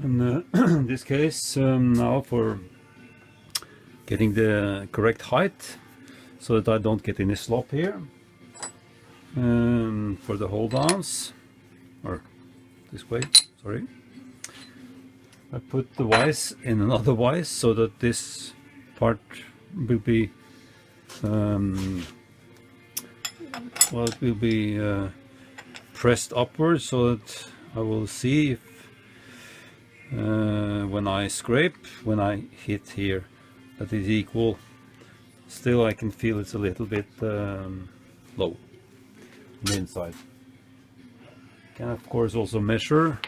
And in this case, now for getting the correct height so that I don't get any slop here, for the hold downs, or this way, sorry, I put the vise in another vise so that this part will be well, it will be pressed upwards, so that I will see if when I scrape, when I hit here, that is equal. Still I can feel it's a little bit low on the inside. Can of course also measure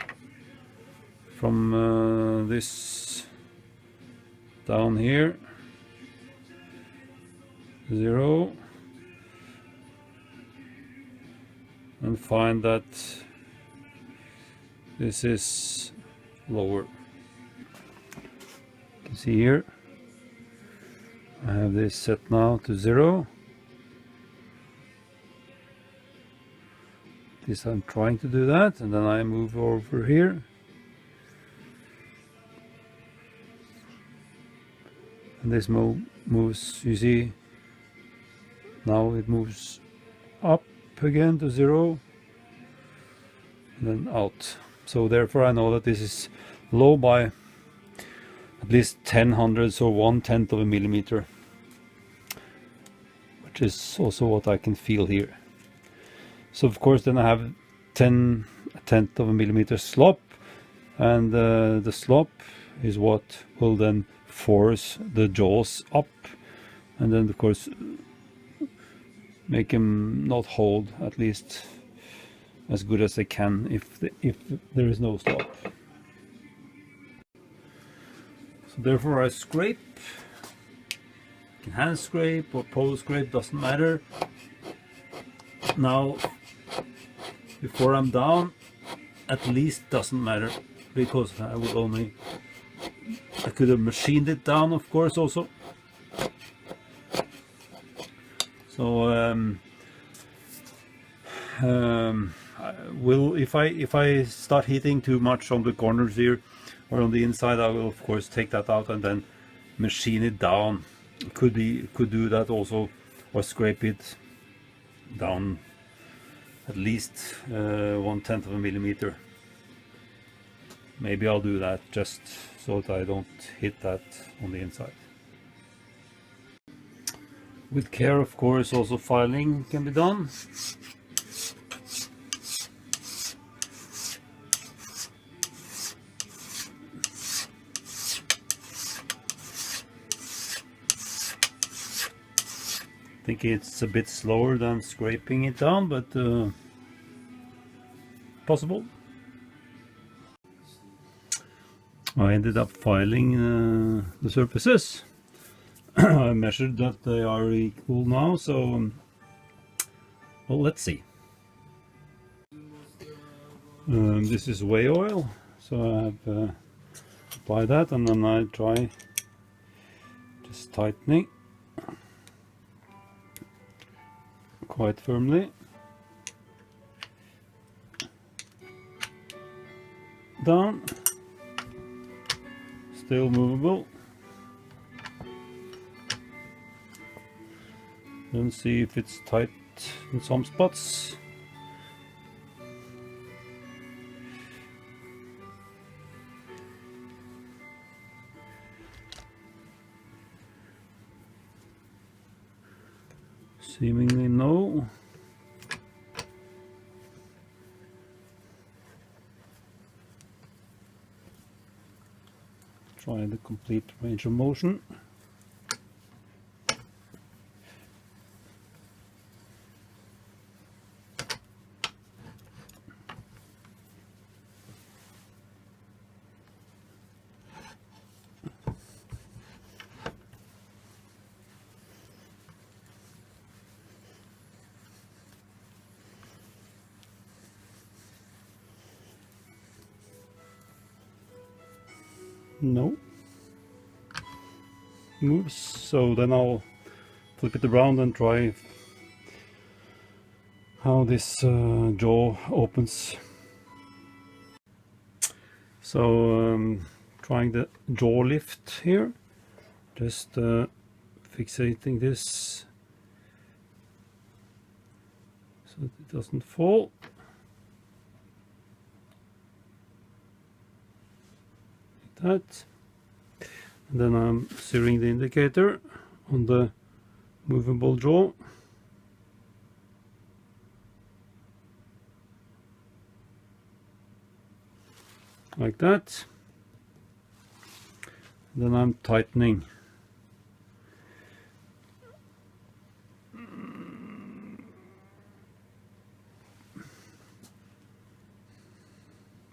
from this down here, 0, and find that this is lower. You can see here I have this set now to 0. This I'm trying to do that, and then I move over here, and this moves, you see, now it moves up again to 0 and then out. So therefore I know that this is low by at least 0.10, so 1/10 of a millimeter, which is also what I can feel here. So of course then I have 1/10 of a millimeter slop, and the slop is what will then force the jaws up, and then of course make them not hold, at least as good as they can, if there is no slop. So therefore I scrape. You can hand scrape or pole scrape, doesn't matter. Now before I'm down, at least doesn't matter, because I could have machined it down, of course, also. So if I start hitting too much on the corners here or on the inside, I will of course take that out and then machine it down. Could do that also, or scrape it down at least 1/10 of a millimeter. Maybe I'll do that just so that I don't hit that on the inside. With care, of course, also filing can be done. I think it's a bit slower than scraping it down, but possible. I ended up filing the surfaces. I measured that they are equal now, so well, let's see. This is whey oil, so I have applied that, and then I try just tightening quite firmly down, still movable. Then see if it's tight in some spots. Seemingly no. Try the complete range of motion. No, moves. So then I'll flip it around and try how this jaw opens. So trying the jaw lift here, just fixating this so that it doesn't fall. Like that. And then I'm zeroing the indicator on the movable jaw. Like that. And then I'm tightening.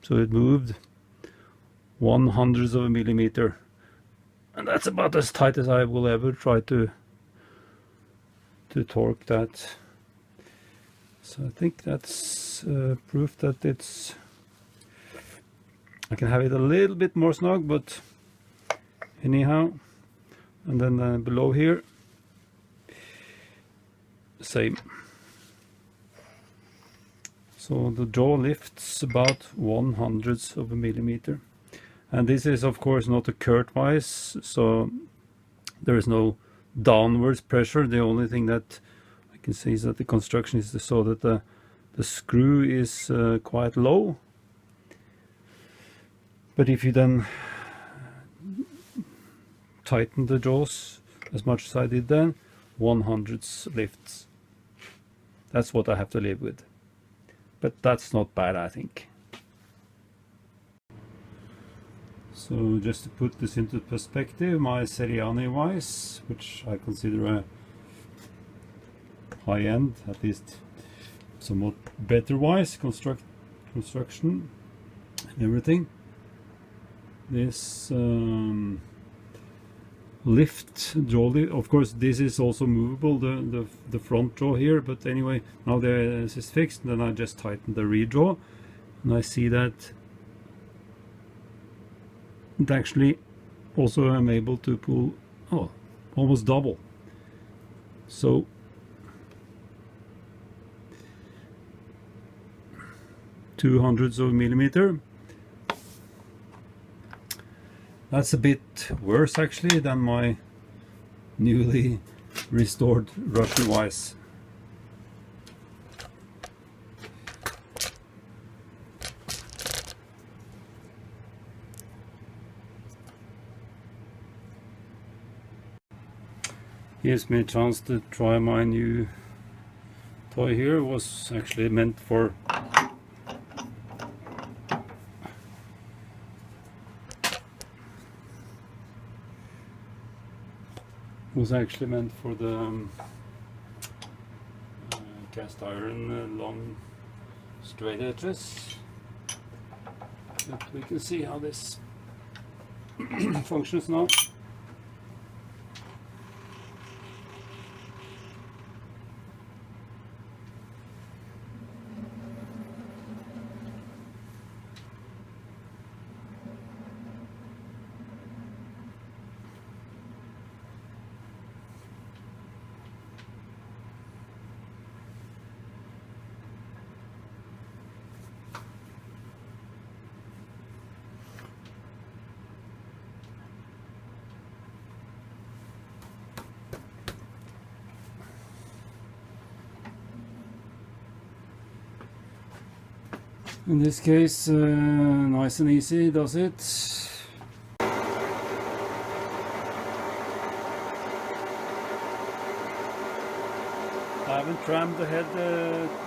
So it moved 1/100th of a millimeter, and that's about as tight as I will ever try to torque that. So I think that's proof that it's, I can have it a little bit more snug, but anyhow. And then below here, same. So the jaw lifts about 1/100th of a millimeter. And this is of course not a Kurt-wise, so there is no downwards pressure. The only thing that I can say is that the construction is so that the screw is quite low. But if you then tighten the jaws as much as I did then, 1/100th lifts. That's what I have to live with. But that's not bad, I think. So just to put this into perspective, my Seriani vise, which I consider a high-end, at least somewhat better vise, construction and everything. This lift jaw lift, of course this is also movable, the front jaw here, but anyway, now this is fixed, and then I just tighten the rear jaw, and I see that it actually also I'm able to pull almost double. So (2/100th of a millimeter). That's a bit worse actually than my newly restored Russian vise. Gives me a chance to try my new toy here. It was actually meant for the cast iron long straight edges. But we can see how this functions now. In this case, nice and easy does it. I haven't trammed the head.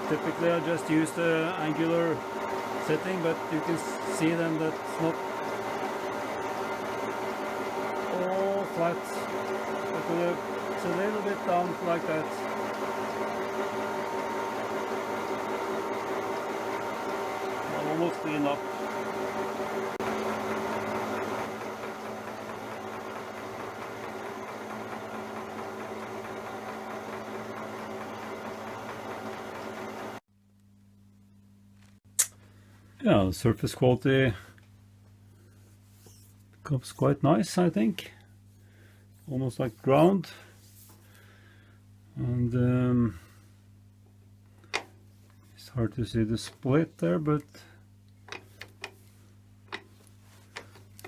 Typically I just use the angular setting, but you can see then that it's not all flat. It's a little bit down like that. Almost clean up. Yeah, the surface quality comes quite nice, I think. Almost like ground. And it's hard to see the split there, but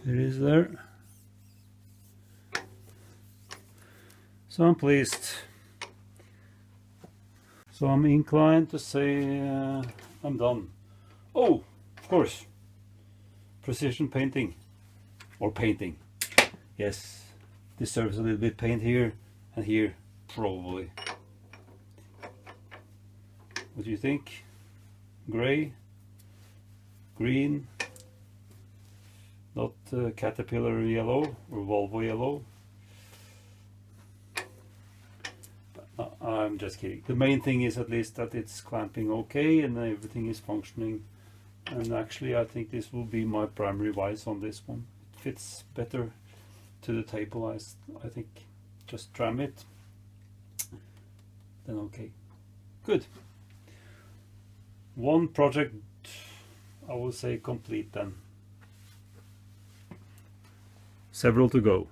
It is there. So I'm pleased. So I'm inclined to say I'm done. Oh, of course, precision painting, or painting. Yes, deserves a little bit paint here and here, probably. What do you think? Gray, green, not caterpillar yellow or Volvo yellow. I'm just kidding. The main thing is at least that it's clamping okay and everything is functioning. And actually I think this will be my primary vise on this one. It fits better to the table. I think just tram it, then okay. Good. One project, I will say, complete then. Several to go.